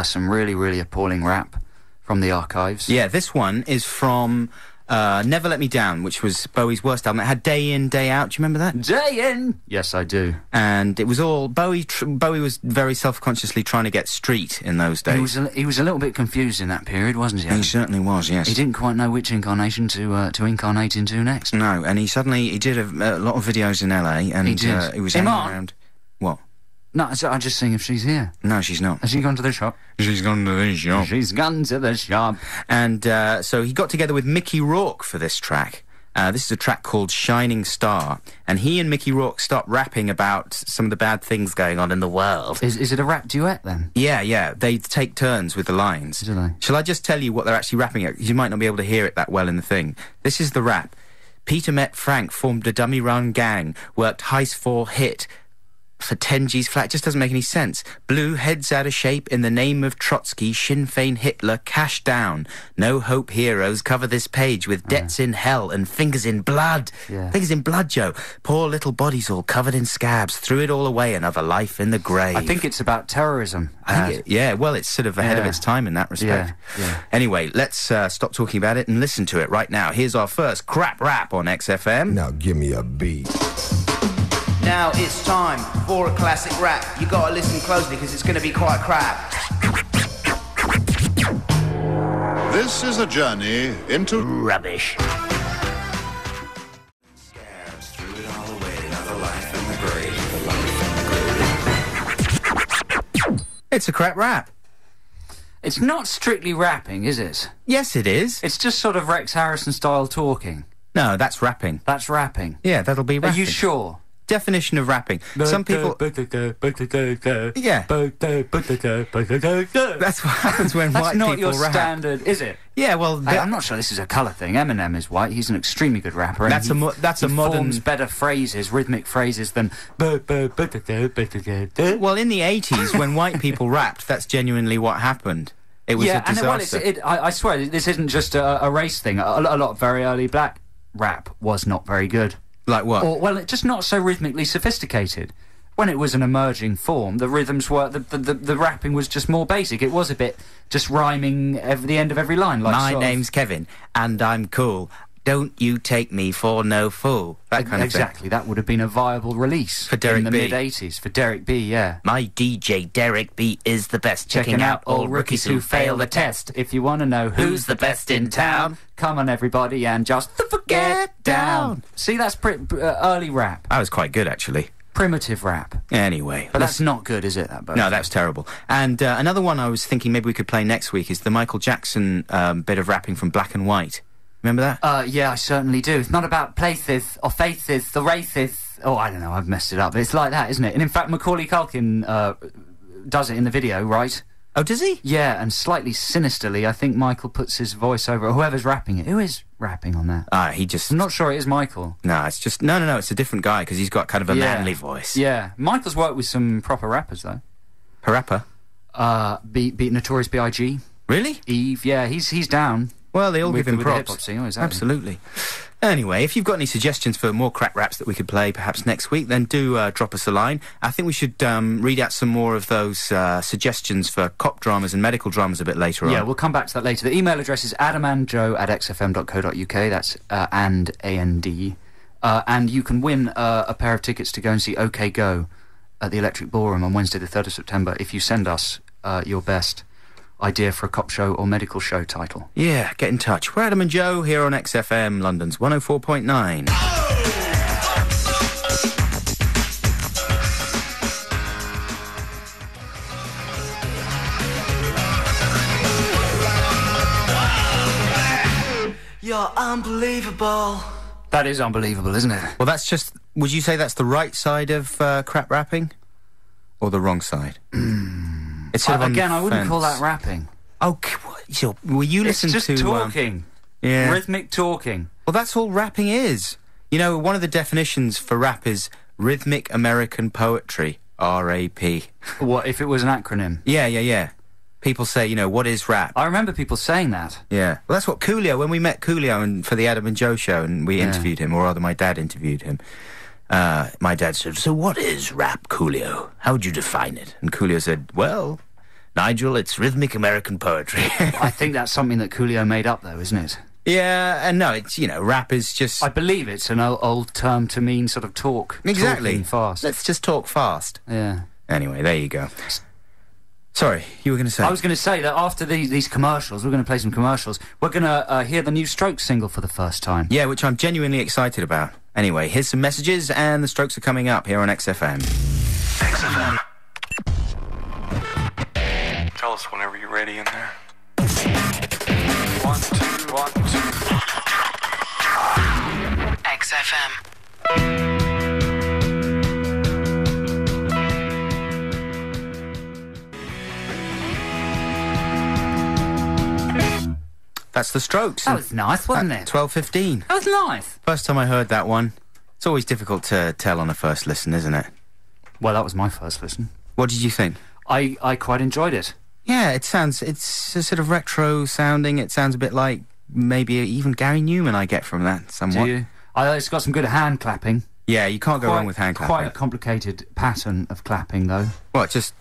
some really, really appalling rap from the archives. Yeah, this one is from Never Let Me Down, which was Bowie's worst album. It had Day In, Day Out. Do you remember that? Day In! Yes, I do. And it was all... Bowie was very self-consciously trying to get street in those days. He was a little bit confused in that period, wasn't he? He certainly was, yes. He didn't quite know which incarnation to incarnate into next. No, and he did a lot of videos in LA, and he did. He was hanging around... What? No, I'm just seeing if she's here. No, she's not. Has she gone to the shop? She's gone to the shop. She's gone to the shop. And so he got together with Mickey Rourke for this track. This is a track called Shining Star. And he and Mickey Rourke start rapping about some of the bad things going on in the world. Is it a rap duet, then? Yeah. They take turns with the lines. Do they? Shall I just tell you what they're actually rapping at? You might not be able to hear it that well in the thing. This is the rap. Peter met Frank, formed a dummy run gang, worked heist for hit... for 10 G's flat. It just doesn't make any sense. Blew heads out of shape in the name of Trotsky, Sinn Féin Hitler, cash down. No hope heroes cover this page with debts in hell and fingers in blood. Yeah. Fingers in blood, Joe. Poor little bodies all covered in scabs. Threw it all away, another life in the grave. I think it's about terrorism. Well, it's sort of ahead of its time in that respect. Yeah. Anyway, let's stop talking about it and listen to it right now. Here's our first crap rap on XFM. Now give me a beat. Now it's time for a classic rap. You gotta listen closely because it's gonna be quite crap. This is a journey into Rubbish. It's a crap rap. It's not strictly rapping, is it? Yes, it is. It's just sort of Rex Harrison style talking. No, that's rapping. That's rapping. Yeah, that'll be rapping. Are you sure? Definition of rapping. Some people... Yeah. That's what happens when white people rap. That's not your standard, is it? Yeah, well... I'm not sure this is a colour thing. Eminem is white. He's an extremely good rapper. That's a modern... forms better phrases, rhythmic phrases than... Well, in the 80s, when white people rapped, that's genuinely what happened. It was a disaster. I swear, this isn't just a race thing. A lot of very early black rap was not very good. Like what? It's just not so rhythmically sophisticated. When it was an emerging form, the rhythms were... The rapping was just more basic. It was a bit just rhyming at the end of every line. Like My name's Kevin, and I'm cool. Don't you take me for no fool. That kind of thing. Exactly. That would have been a viable release for Derek in the B. mid-80s. For Derek B, yeah. My DJ Derek B is the best. Checking out all rookies who fail the test. If you want to know who's the best in town, come on everybody and just get down. See, that's early rap. That was quite good, actually. Primitive rap. Anyway. But that's not good, is it? No, that's terrible. And another one I was thinking maybe we could play next week is the Michael Jackson bit of rapping from Black and White. Remember that? Yeah, I certainly do. It's not about places or faces, the races. Oh, I don't know, I've messed it up. But it's like that, isn't it? And in fact, Macaulay Culkin does it in the video, right? Oh, does he? Yeah, and slightly sinisterly, I think Michael puts his voice over it. Whoever's rapping it. Who is rapping on that? I'm not sure it is Michael. No, it's just... No, it's a different guy, because he's got kind of a manly voice. Yeah. Michael's worked with some proper rappers, though. A rapper? Notorious B.I.G. Really? Eve, yeah, he's down. Well, they all give him with props. The hip-hop scene, exactly. Absolutely. Anyway, if you've got any suggestions for more crap raps that we could play perhaps next week, then do drop us a line. I think we should read out some more of those suggestions for cop dramas and medical dramas a bit later on. Yeah, we'll come back to that later. The email address is adamandjoe@xfm.co.uk. That's and A-N-D. And you can win a pair of tickets to go and see OK Go at the Electric Ballroom on Wednesday the 3rd of September if you send us your best idea for a cop show or medical show title. Yeah, get in touch. We're Adam and Joe here on XFM, London's 104.9. You're unbelievable. That is unbelievable, isn't it? Well, that's just... Would you say that's the right side of crap rapping? Or the wrong side? It's sort of again, I wouldn't call that rapping. Oh, will you listen to... It's just talking. Yeah. Rhythmic talking. Well, that's all rapping is. You know, one of the definitions for rap is rhythmic American poetry. R-A-P. What, if it was an acronym? Yeah. People say, you know, what is rap? I remember people saying that. Yeah. Well, that's what Coolio, when we met Coolio for the Adam and Joe show, and we interviewed him, or rather my dad interviewed him, my dad said, so what is rap, Coolio? How would you define it? And Coolio said, well, Nigel, it's rhythmic American poetry. I think that's something that Coolio made up, though, isn't it? Yeah, and no, it's, you know, rap is just... I believe it's an old term to mean sort of talk. Exactly. Talking fast. Let's just talk fast. Yeah. Anyway, there you go. Sorry, you were going to say... I was going to say that after these commercials, we're going to play some commercials, we're going to hear the new Strokes single for the first time. Yeah, which I'm genuinely excited about. Anyway, here's some messages, and the Strokes are coming up here on XFM. XFM. Tell us whenever you're ready in there. 1, 2, 1, 2. XFM. That's the Strokes. That was nice, wasn't it? 12:15. That was nice. First time I heard that one. It's always difficult to tell on a first listen, isn't it? Well, that was my first listen. What did you think? I quite enjoyed it. Yeah, it's a sort of retro sounding. It sounds a bit like maybe even Gary Newman I get from that somewhat. Do you? It's got some good hand clapping. Yeah, you can't go wrong with hand clapping. Quite a complicated pattern of clapping, though. What, just...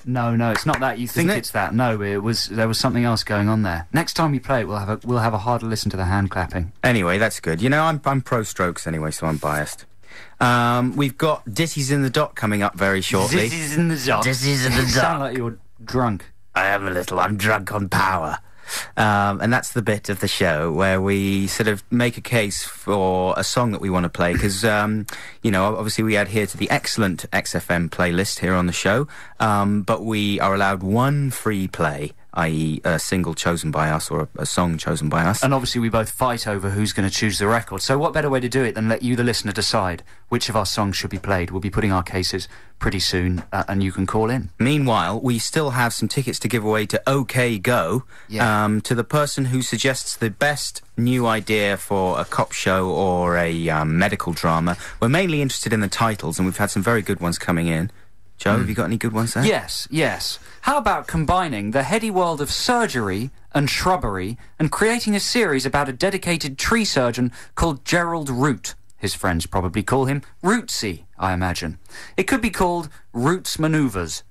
No, it's not that. You think it's that. No, there was something else going on there. Next time we play it, we'll have a harder listen to the hand clapping. Anyway, that's good. You know, I'm pro Strokes anyway, so I'm biased. We've got Ditties in the Dock coming up very shortly. Ditties in the Dock. Ditties in the Dock. You sound like you're drunk. I am a little. I'm drunk on power. And that's the bit of the show where we sort of make a case for a song that we want to play, because, you know, obviously we adhere to the excellent XFM playlist here on the show, but we are allowed one free play, i.e. a single chosen by us or a song chosen by us. And obviously we both fight over who's going to choose the record. So what better way to do it than let you, the listener, decide which of our songs should be played. We'll be putting our cases pretty soon, and you can call in. Meanwhile, we still have some tickets to give away to OK Go, to the person who suggests the best new idea for a cop show or a medical drama. We're mainly interested in the titles, and we've had some very good ones coming in. Joe, have you got any good ones there? Yes. How about combining the heady world of surgery and shrubbery and creating a series about a dedicated tree surgeon called Gerald Root? His friends probably call him Rootsy, I imagine. It could be called Roots Manoeuvres.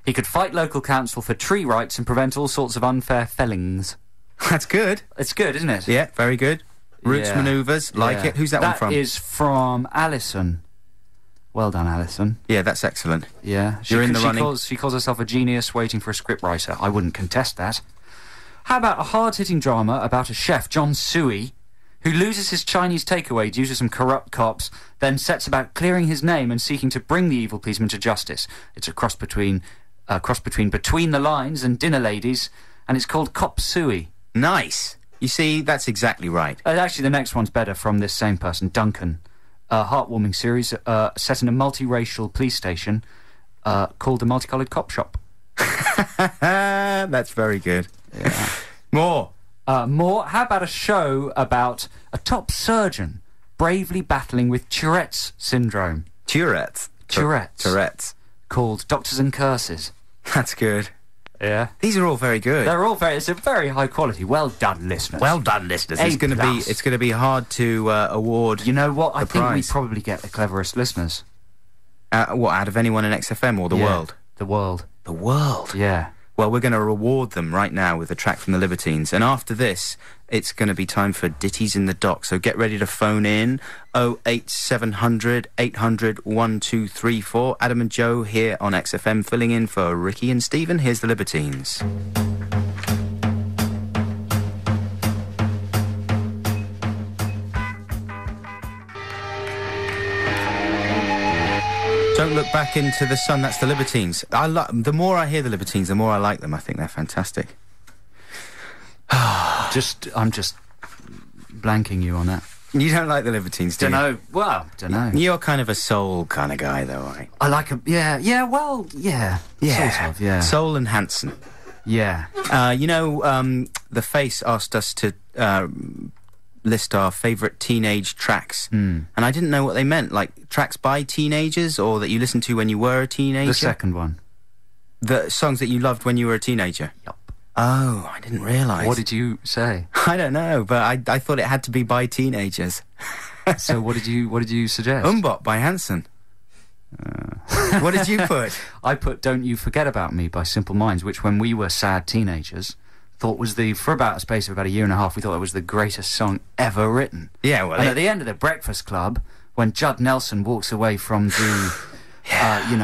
He could fight local council for tree rights and prevent all sorts of unfair fellings. That's good. It's good, isn't it? Yeah, very good. Roots Manoeuvres, like it. Who's that one from? That is from Alison. Well done, Alison. Yeah, that's excellent. Yeah. You're in the running. She calls herself a genius waiting for a scriptwriter. I wouldn't contest that. How about a hard-hitting drama about a chef, John Suey, who loses his Chinese takeaway due to some corrupt cops, then sets about clearing his name and seeking to bring the evil policeman to justice. It's a cross between Between the Lines and Dinner Ladies, and it's called Cop Suey. Nice. You see, that's exactly right. Actually, the next one's better, from this same person, Duncan. A heartwarming series set in a multiracial police station called The Multicoloured Cop Shop. That's very good. Yeah. More. How about a show about a top surgeon bravely battling with Tourette's syndrome? Tourette's. Called Doctors and Curses. That's good. Yeah. These are all very good. It's a very high quality. Well done, listeners. It's going to be hard to award. You know what? I think we prize. probably get the cleverest listeners. What, out of anyone in XFM or the world? The world. The world? Yeah. Well, we're going to reward them right now with a track from the Libertines. And after this, it's going to be time for Ditties in the Dock. So get ready to phone in 08700 800 1234. Adam and Joe here on XFM, filling in for Ricky and Stephen. Here's the Libertines. Don't look back into the sun. That's the Libertines. The more I hear the Libertines, the more I like them. I think they're fantastic. I'm just blanking you on that. You don't like the Libertines, do you? Don't know. You're kind of a soul kind of guy, though, right? I like him. Yeah. Sort of, yeah. Soul and Hanson. Yeah. The Face asked us to list our favourite teenage tracks, and I didn't know what they meant, like tracks by teenagers or that you listened to when you were a teenager. The second one. The songs that you loved when you were a teenager? Yup. Oh, I didn't realise. What did you say? I don't know, but I thought it had to be by teenagers. So what did you suggest? Umbop by Hanson. What did you put? I put Don't You Forget About Me by Simple Minds, which when we were sad teenagers, thought was for about a space of about a year and a half, we thought it was the greatest song ever written. Yeah, well... And at the end of The Breakfast Club, when Judd Nelson walks away from the...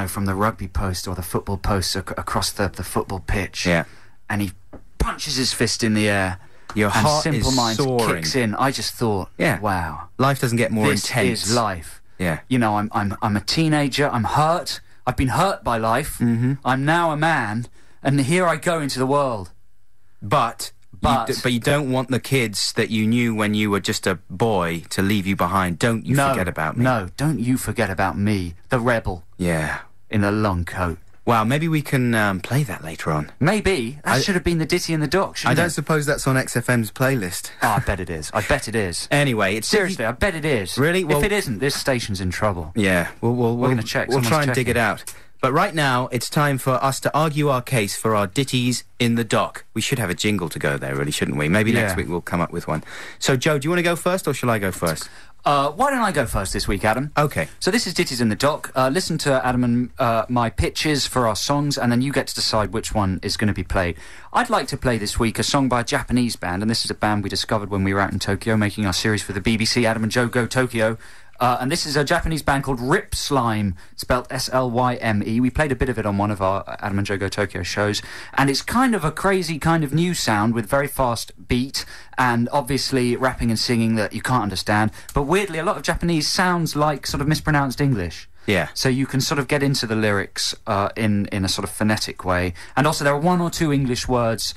from the rugby post or the football post across the football pitch. Yeah. And he punches his fist in the air. Your heart Simple is Minds soaring. kicks in. I just thought, wow. Life doesn't get more intense. This is life. Yeah. You know, I'm a teenager. I'm hurt. I've been hurt by life. Mm-hmm. I'm now a man. And here I go into the world. But you don't want the kids that you knew when you were just a boy to leave you behind. Don't you forget about me. No, don't you forget about me, the rebel. Yeah. In a long coat. Wow, maybe we can play that later on. Maybe. That should have been the ditty in the dock, shouldn't it? I don't suppose that's on XFM's playlist. Oh, I bet it is. I bet it is. Anyway, it's... Seriously, I bet it is. Really? Well, if it isn't, this station's in trouble. Yeah, we're going to check. We'll try and Someone's dig it out. But right now, it's time for us to argue our case for our ditties in the dock. We should have a jingle to go there, really, shouldn't we? Maybe next week we'll come up with one. So, Joe, do you want to go first, or shall I go first? Why don't I go first this week, Adam? Okay. So this is Ditties in the Dock. Listen to Adam and my pitches for our songs, and then you get to decide which one is going to be played. I'd like to play this week a song by a Japanese band, and this is a band we discovered when we were out in Tokyo making our series for the BBC, Adam and Joe Go Tokyo. And this is a Japanese band called Rip Slime, spelled S-L-Y-M-E. We played a bit of it on one of our Adam and Joe Go Tokyo shows. And it's kind of a crazy kind of new sound with very fast beat and obviously rapping and singing that you can't understand. But weirdly, a lot of Japanese sounds like sort of mispronounced English. Yeah. So you can sort of get into the lyrics in a sort of phonetic way. And also there are one or two English words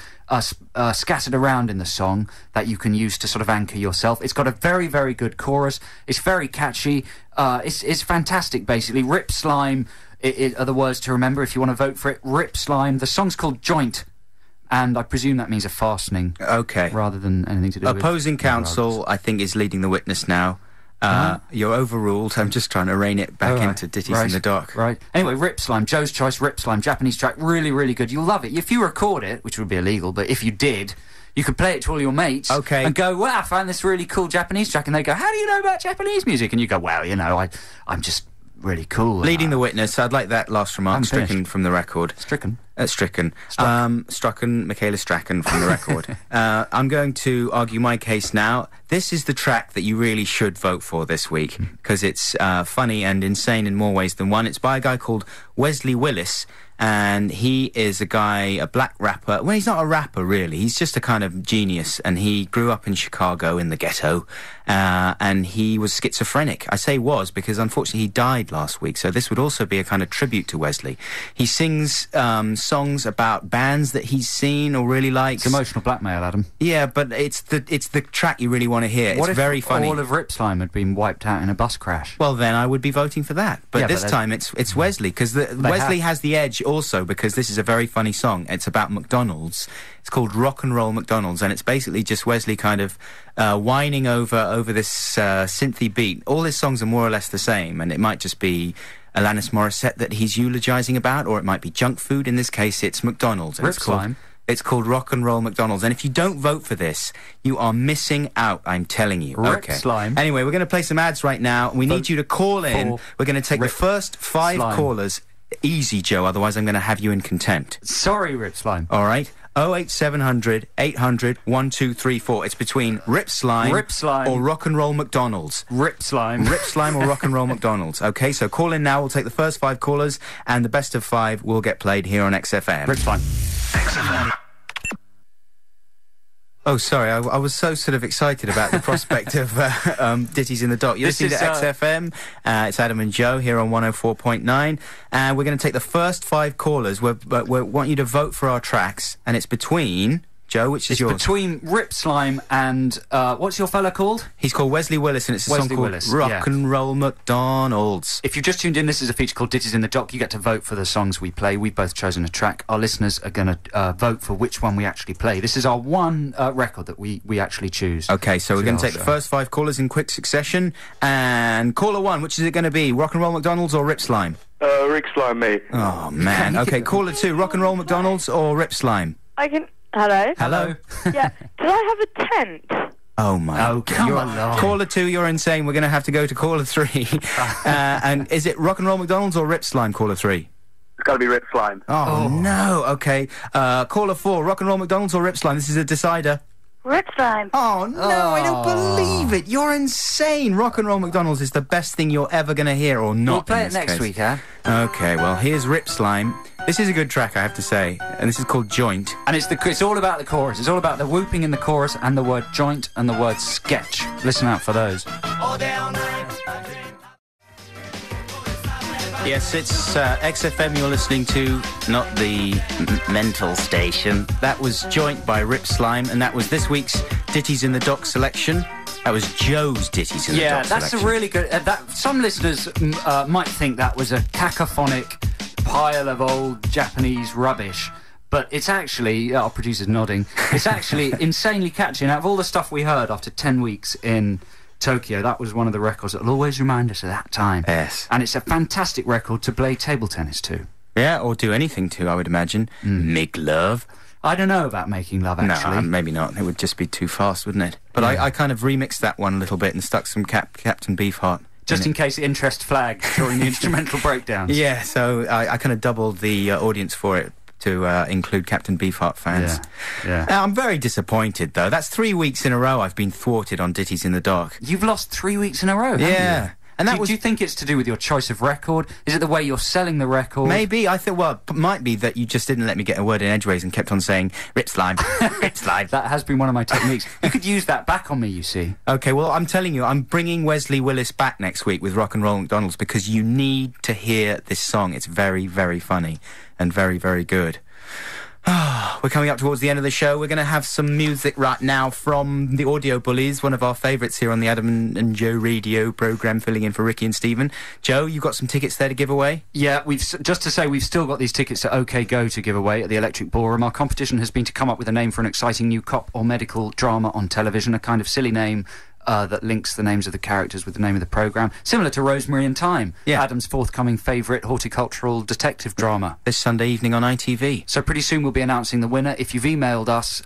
scattered around in the song that you can use to sort of anchor yourself. It's got a very, very good chorus. It's very catchy. It's fantastic, basically. Rip Slime are the words to remember if you want to vote for it. Rip Slime. The song's called Joint. And I presume that means a fastening. Okay. Rather than anything to do with... Opposing counsel, I think, is leading the witness now. You're overruled. I'm just trying to rein it back into Ditties in the Dock. Right. Anyway, Rip Slime, Joe's Choice, Rip Slime, Japanese track, really, really good. You'll love it. If you record it, which would be illegal, but if you did, you could play it to all your mates. Okay. And go, wow, I found this really cool Japanese track. And they go, how do you know about Japanese music? And you go, well, you know, I'm just really cool. Leading the witness, I'd like that last remark stricken from the record. Stricken? Stricken. Strucken, Michaela Strachan from the record. I'm going to argue my case now. This is the track that you really should vote for this week, because it's funny and insane in more ways than one. It's by a guy called Wesley Willis, and he is a black rapper. Well, he's not a rapper, really. He's just a kind of genius, and he grew up in Chicago in the ghetto, and he was schizophrenic. I say was because, unfortunately, he died last week, so this would also be a kind of tribute to Wesley. He sings songs about bands that he's seen or really likes. It's emotional blackmail, Adam. Yeah, but it's the track you really want to hear. What it's very funny. All of Rip Slime had been wiped out in a bus crash? Well, then I would be voting for that. But this time it's Wesley, because Wesley has the edge also, because this is a very funny song. It's about McDonald's. It's called Rock and Roll McDonald's, and it's basically just Wesley kind of whining over this synthy beat. All his songs are more or less the same, and it might just be Alanis Morissette that he's eulogising about, or it might be junk food. In this case, it's McDonald's. Rip Slime. It's called Rock and Roll McDonald's. And if you don't vote for this, you are missing out, I'm telling you. Rip Slime. Anyway, we're going to play some ads right now. We need you to call in. We're going to take the first 5 callers. Easy, Joe, otherwise I'm going to have you in contempt. Sorry, Rip Slime. All right. 08700 800 1234. It's between Rip Slime or Rock and Roll McDonald's. Rip Slime. Rip Slime or Rock and Roll McDonald's. Okay, so call in now. We'll take the first 5 callers, and the best of 5 will get played here on XFM. Rip Slime. XFM. Oh, sorry, I was so sort of excited about the prospect of Ditties in the Dock. You're listening to XFM. It's Adam and Joe here on 104.9, and we're going to take the first 5 callers. We want you to vote for our tracks, and it's between... Joe, which is yours? It's between Rip Slime and, what's your fella called? He's called Wesley Willis, and it's a song called Rock and Roll McDonald's. If you've just tuned in, this is a feature called Ditties in the Dock. You get to vote for the songs we play. We've both chosen a track. Our listeners are going to vote for which one we actually play. This is our one record that we actually choose. Okay, so we're going to take the first 5 callers in quick succession. And caller 1, which is it going to be? Rock and Roll McDonald's or Rip Slime? Rick Slime, mate. Oh, man. Okay, caller 2, Rock and Roll McDonald's or Rip Slime? Hello? Hello? Yeah. Did I have a tent? Oh, my. Oh, come You're- along. Caller 2, you're insane. We're going to have to go to caller 3. And is it Rock and Roll McDonald's or Rip Slime, caller 3? It's got to be Rip Slime. Oh, no. Okay. Caller 4, Rock and Roll McDonald's or Rip Slime? This is a decider. Rip Slime. Oh, no, I don't believe it. You're insane. Rock and Roll McDonald's is the best thing you're ever going to hear, or not. We'll play in it this next case. week, huh? Okay, well, here's Rip Slime. This is a good track, I have to say. And this is called Joint. And it's all about the chorus. It's all about the whooping in the chorus and the word joint and the word sketch. Listen out for those. Yes, it's XFM you're listening to, not the mental station. That was Joint by Rip Slime, and that was this week's Ditties in the Dock selection. That was Joe's Ditties in the Dock Yeah, that's selection. a really good... some listeners might think that was a cacophonic pile of old Japanese rubbish, but it's actually... our producer's nodding. It's actually insanely catchy, and out of all the stuff we heard after 10 weeks in Tokyo, that was one of the records that will always remind us of that time. Yes. And it's a fantastic record to play table tennis to. Yeah, or do anything to, I would imagine. Make love. I don't know about making love, actually. No, maybe not. It would just be too fast, wouldn't it? But I kind of remixed that one a little bit and stuck some Captain Beefheart. Just in case the interest flagged during the instrumental breakdowns. Yeah, so I kind of doubled the audience for it to include Captain Beefheart fans. Yeah. I'm very disappointed, though. That's 3 weeks in a row I've been thwarted on Ditties in the Dark. You've lost 3 weeks in a row, haven't you? And that do you think it's to do with your choice of record? Is it the way you're selling the record? Maybe. I thought, well, it might be that you just didn't let me get a word in edgeways and kept on saying, Rip Slime, Rip Slime. That has been one of my techniques. You could use that back on me, you see. Okay, well, I'm telling you, I'm bringing Wesley Willis back next week with Rock and Roll McDonald's because you need to hear this song. It's very, very funny and very, very good. We're coming up towards the end of the show. We're going to have some music right now from the Audio Bullies, one of our favourites here on the Adam and Joe radio programme, filling in for Ricky and Stephen. Joe, you've got some tickets there to give away? Yeah, just to say, we've still got these tickets to OK Go to give away at the Electric Ballroom. Our competition has been to come up with a name for an exciting new cop or medical drama on television, a kind of silly name that links the names of the characters with the name of the programme, similar to Rosemary and Thyme, Adam's forthcoming favourite horticultural detective drama. This Sunday evening on ITV. So pretty soon we'll be announcing the winner. If you've emailed us,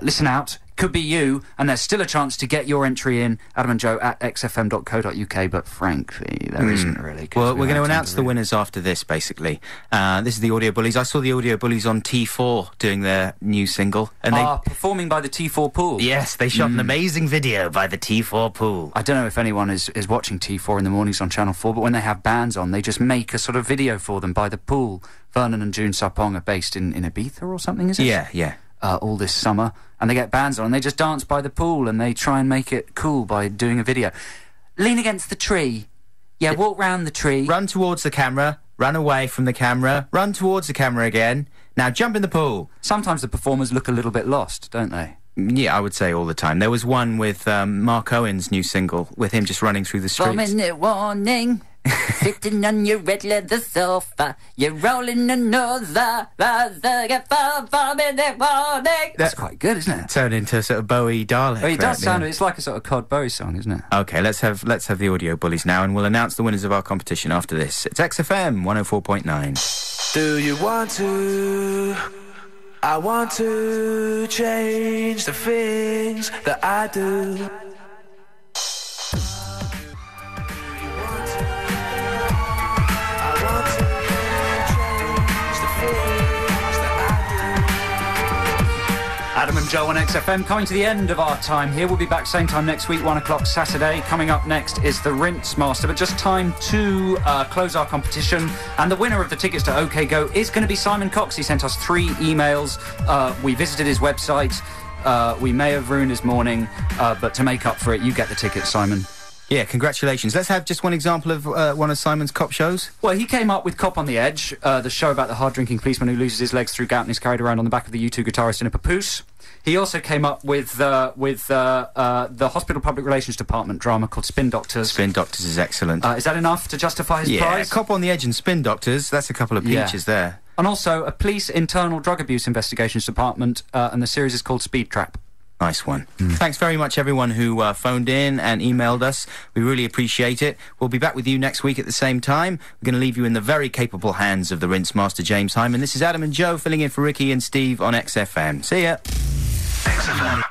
listen out. Could be you, and there's still a chance to get your entry in, adamandjoe@xfm.co.uk, but frankly, there isn't really. Well, we're going to announce the winners after this, basically. This is the Audio Bullies. I saw the Audio Bullies on T4 doing their new single. And they performing by the T4 pool. Yes, they shot an amazing video by the T4 pool. I don't know if anyone is watching T4 in the mornings on Channel 4, but when they have bands on, they just make a sort of video for them by the pool. Vernon and June Sarpong are based in Ibiza or something, is it? Yeah. All this summer, and they get bands on and they just dance by the pool and they try and make it cool by doing a video. Lean against the tree. Yeah, walk round the tree. Run towards the camera, run away from the camera, run towards the camera again. Now jump in the pool. Sometimes the performers look a little bit lost, don't they? Yeah, I would say all the time. There was one with Mark Owen's new single, with him just running through the streets. 4 minute warning. Sitting on your red leather sofa, you're rolling another. 4 minute warning. That's quite good, isn't it? Turned into sort of Bowie Dalek. Well, it does sound. It's like a sort of Cod Bowie song, isn't it? Okay, let's have the Audio Bullies now, and we'll announce the winners of our competition after this. It's XFM 104.9. Do you want to? I want to change the things that I do. Adam and Joe on XFM, coming to the end of our time here. We'll be back same time next week, 1 o'clock Saturday. Coming up next is the Rinse Master, but just time to close our competition. And the winner of the tickets to OK Go is going to be Simon Cox. He sent us 3 emails. We visited his website. We may have ruined his morning, but to make up for it, you get the tickets, Simon. Yeah, congratulations. Let's have just one example of one of Simon's cop shows. Well, he came up with Cop on the Edge, the show about the hard-drinking policeman who loses his legs through gout and is carried around on the back of the U2 guitarist in a papoose. He also came up with the Hospital Public Relations Department drama called Spin Doctors. Spin Doctors is excellent. Is that enough to justify his prize? Yeah, Cop on the Edge and Spin Doctors, that's a couple of peaches there. And also a police internal drug abuse investigations department, and the series is called Speed Trap. Nice one. Thanks very much, everyone who phoned in and emailed us. We really appreciate it. We'll be back with you next week at the same time. We're going to leave you in the very capable hands of the Rinse Master James Hyman. This is Adam and Joe filling in for Ricky and Steve on XFM. See ya. XFM.